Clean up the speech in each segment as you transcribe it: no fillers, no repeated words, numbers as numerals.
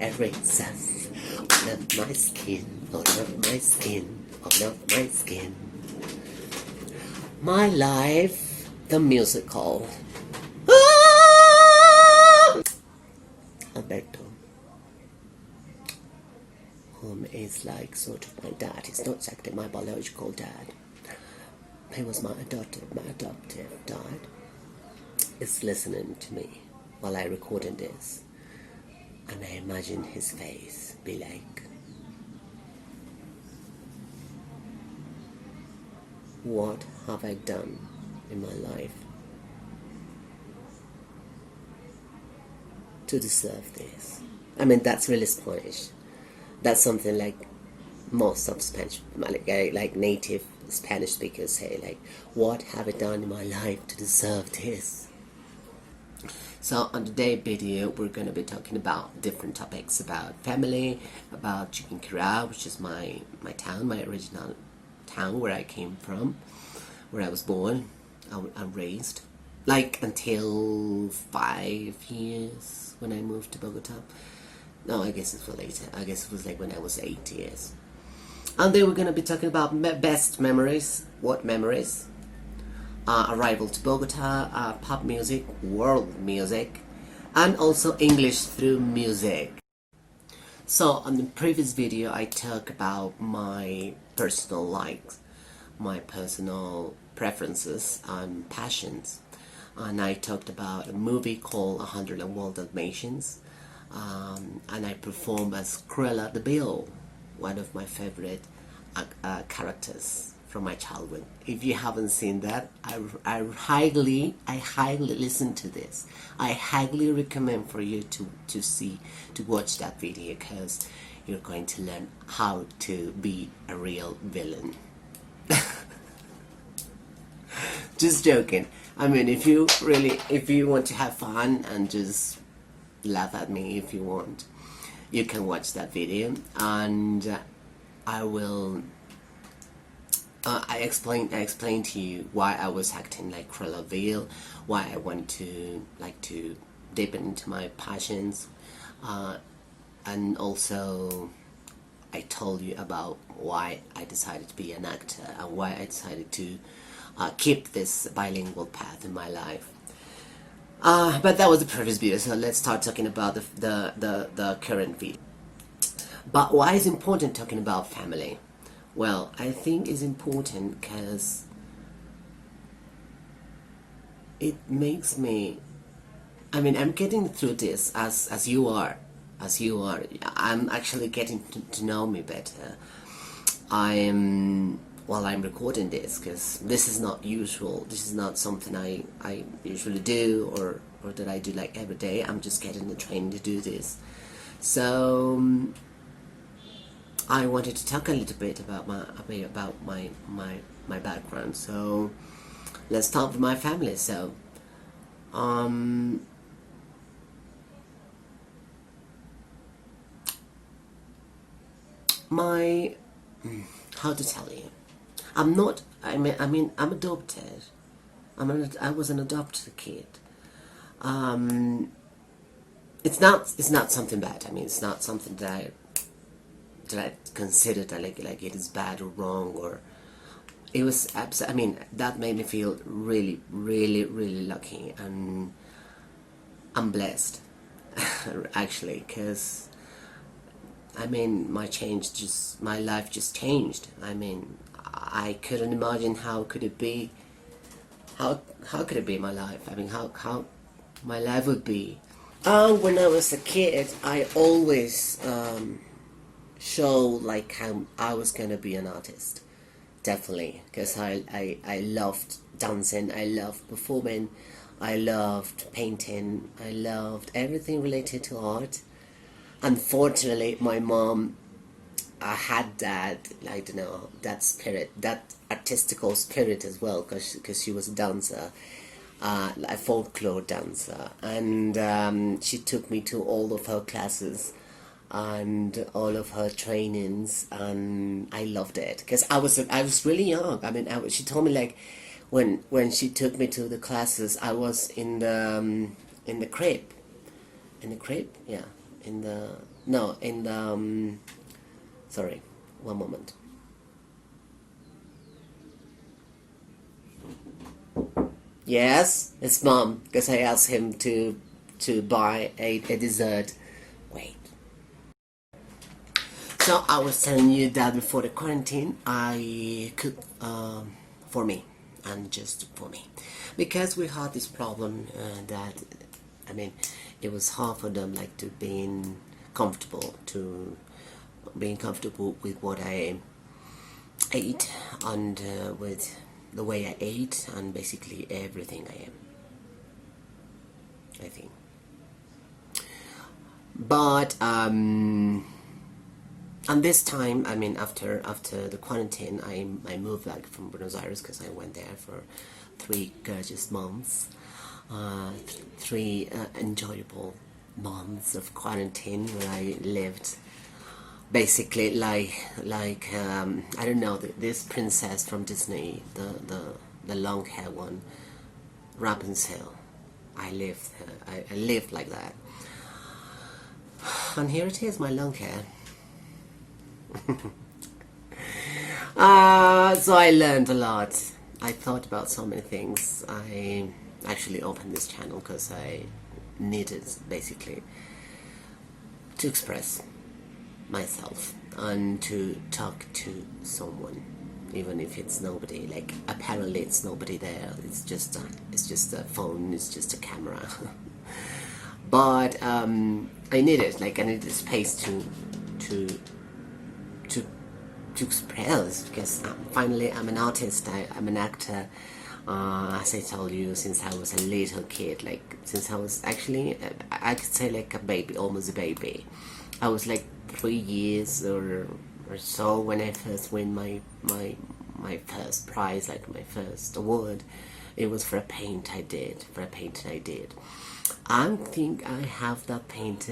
erases all of my skin, all of my skin, all of my skin. My life, the musical. Alberto, whom is like sort of my dad. He's not exactly my biological dad. He was my adoptive dad. Is listening to me while I recorded this, and I imagine his face be like, what have I done in my life to deserve this? I mean, that's really Spanish. That's something like most of Spanish, like native Spanish speakers say, like, what have I done in my life to deserve this? So on today's video, we're going to be talking about different topics about family, about Chiquinquirá, which is my town, my original town where I came from, where I was born and raised, like until 5 years when I moved to Bogota. No, I guess it was later. I guess it was like when I was 8 years. And then we're going to be talking about best memories. What memories? Arrival to Bogota, pop music, world music, and also English through music. So on the previous video I talked about my personal likes, my personal preferences and passions, and I talked about a movie called 101 Dalmatians, and I performed as Cruella de Vil, one of my favorite characters from my childhood. If you haven't seen that, I highly listen to this. I highly recommend for you to watch that video, because you're going to learn how to be a real villain. Just joking. I mean, if you want to have fun and just laugh at me if you want, you can watch that video, and I will. I explained to you why I was acting like Cruella de Vil, why I want to dip into my passions, and also I told you about why I decided to be an actor and why I decided to keep this bilingual path in my life. But that was the previous video, so let's start talking about the current video. But why is it important talking about family? Well, I think it's important because it makes me, I mean, I'm getting through this as you are. I'm actually getting to know me better. While I'm recording this, because this is not usual, this is not something I usually do or that I do like every day. I'm just getting the training to do this. So I wanted to talk a little bit about my background. So let's start with my family. So how to tell you? I'm not. I mean, I'm adopted. I was an adopted kid. It's not something bad. I mean, it's not something that I consider that like it is bad or wrong, or it was I mean, that made me feel really lucky, and I'm blessed actually, because I mean, my life just changed. I mean, I couldn't imagine how could it be my life. I mean, how my life would be. When I was a kid, I always show like how I was gonna be an artist, definitely, because I loved dancing, I loved performing, I loved painting, I loved everything related to art. Unfortunately, my mom had that, I don't know, that spirit, that artistical spirit as well, because she was a dancer, a folklore dancer, and she took me to all of her classes and all of her trainings, and I loved it, because I was really young. I mean, she told me, like, when she took me to the classes, I was in the crib, yeah, no, in the sorry, one moment. Yes, it's mom, because I asked him to buy a dessert. Wait. So I was telling you that before the quarantine, I cooked for me, and just for me, because we had this problem that, I mean, it was hard for them, like, to being comfortable with what I ate, and with the way I ate, and basically everything I am, I think. But and this time, I mean, after the quarantine, I moved back from Buenos Aires, because I went there for 3 gorgeous months, 3 enjoyable months of quarantine, where I lived basically like I don't know, this princess from Disney, the long hair one, Rapunzel. I lived like that, and here it is, my long hair. So I learned a lot. I thought about so many things. I actually opened this channel because I needed, basically, to express myself and to talk to someone, even if it's nobody. Like, apparently it's nobody there. It's just a phone. It's just a camera. But I needed space to express, because finally I'm an artist. I'm an actor. As I told you, since I was a little kid, like, since I was actually, I could say, like a baby, almost a baby. I was like 3 years or so when I first win my first prize, like my first award. It was for a painting I did. I think I have that paint,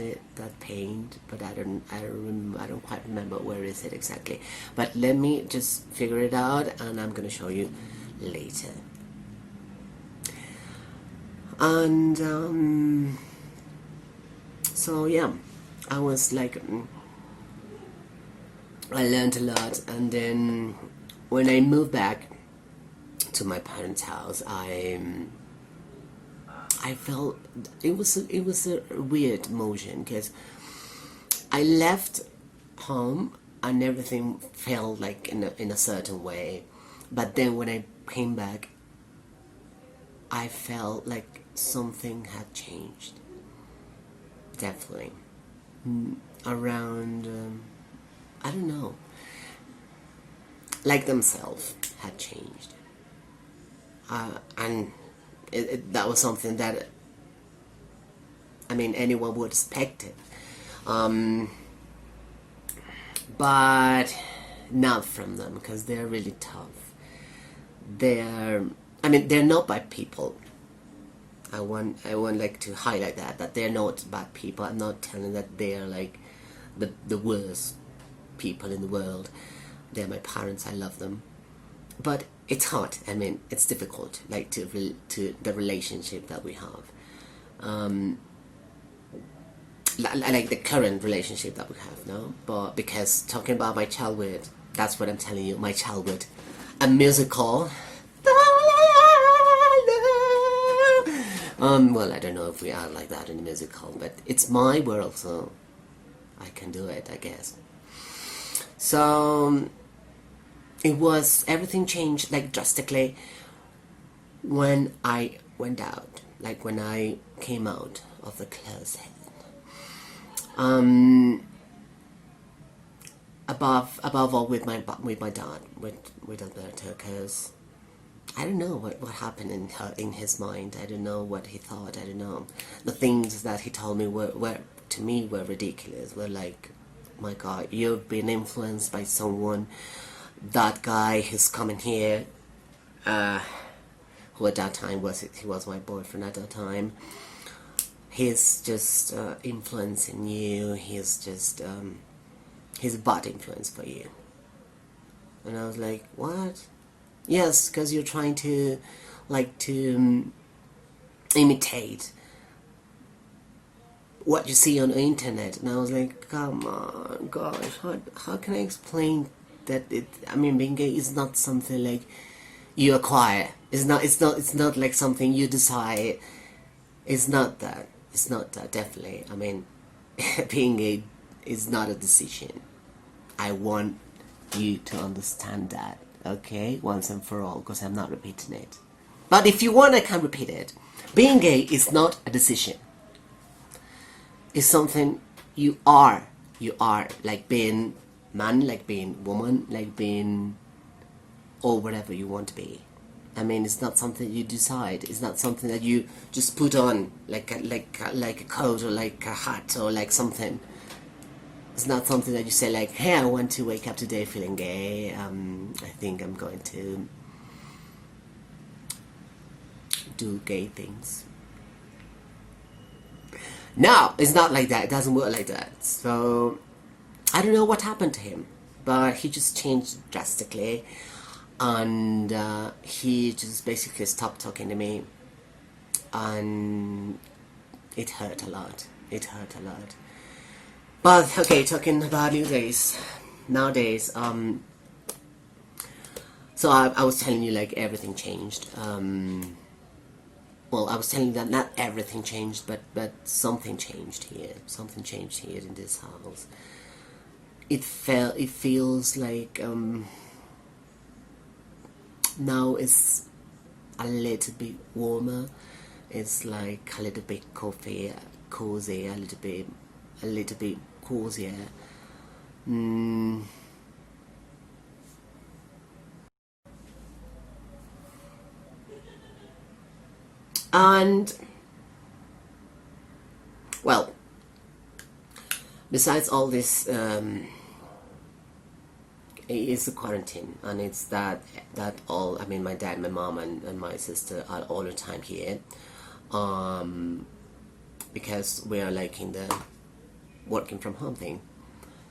but I don't quite remember where is it exactly. But let me just figure it out, and I'm gonna show you later. And so yeah, I was like, I learned a lot, and then when I moved back to my parents' house, I felt it was a weird emotion, because I left home and everything felt like in a certain way, but then when I came back, I felt like something had changed. Definitely. Around I don't know, like themselves had changed, and that was something that, I mean, anyone would expect it, but not from them, because they're really tough. They're not bad people. I want like to highlight that they're not bad people. I'm not telling that they're like the worst people in the world. They're my parents. I love them, but it's hard. I mean, it's difficult, like to the relationship that we have, like the current relationship that we have now. But because talking about my childhood, that's what I'm telling you. My childhood, a musical. Well, I don't know if we are like that in a musical, but it's my world, so I can do it, I guess. So everything changed, like, drastically when I went out, like when I came out of the closet. Above all with my dad, with Alberto, because I don't know what happened in his mind. I don't know what he thought. I don't know. The things that he told me were to me were ridiculous. Were like, my God, you've been influenced by someone. That guy who's coming here, who at that time he was my boyfriend at that time. He's just influencing you. He's just he's a bad influence for you. And I was like, what? Yes, because you're trying to, like, to imitate what you see on the internet. And I was like, come on, gosh, how can I explain that being gay is not something like you acquire. It's not like something you decide. It's not that. It's not that, definitely. Being gay is not a decision. I want you to understand that, okay? Once and for all, because I'm not repeating it. But if you want, I can repeat it. Being gay is not a decision. It's something you are. You are, like being man, like being woman, like being, or whatever you want to be. It's not something you decide. It's not something that you just put on, like a coat or like a hat or like something. It's not something that you say like, hey, I want to wake up today feeling gay. I think I'm going to do gay things. No, it's not like that. It doesn't work like that. So I don't know what happened to him, but he just changed drastically, and he just basically stopped talking to me, and it hurt a lot. It hurt a lot. But okay, talking about nowadays, so I was telling you like everything changed. Well, I was telling you that not everything changed, but something changed here. Something changed here in this house. It feels like now it's a little bit warmer. It's like a little bit cozy, a little bit cozier. And well, besides all this, it's the quarantine, and it's that all. My dad, my mom, and my sister are all the time here, because we are like in the working from home thing.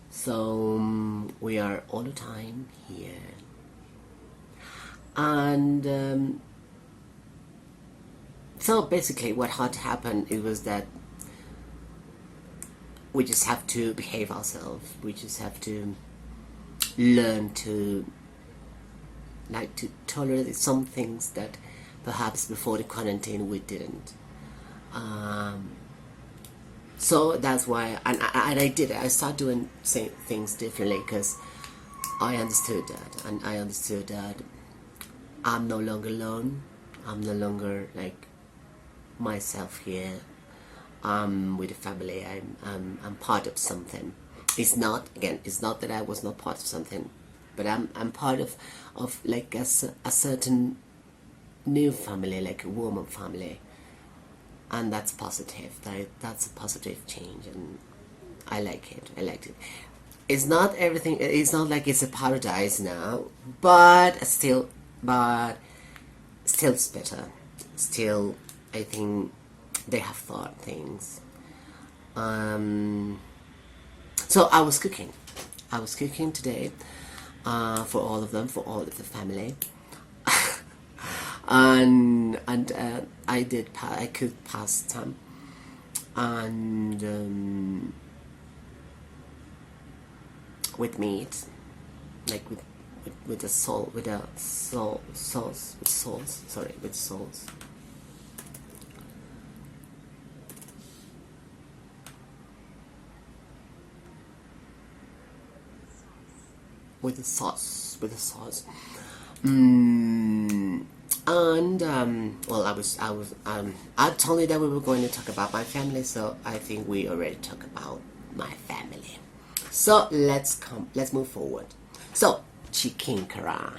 So we are all the time here, and so basically what had happened, it was that we just have to behave ourselves. We just have to learn to tolerate some things that perhaps before the quarantine we didn't. So that's why, and I did it. I started doing things differently because I understood that I'm no longer alone. I'm no longer like myself here. I'm with the family. I'm part of something. It's not that I was not part of something, but I'm part of like a certain new family, like a woman family, and that's positive. That's a positive change, and I like it. It's not everything. It's not like it's a paradise now, but still it's better. Still, I think they have thought things. So I was cooking today, for all of them, for all of the family, and I cooked pasta, and with meat, like with the salt, with sauce. With the sauce. And well, I told you that we were going to talk about my family, so I think we already talked about my family. So let's move forward. So chicken kira.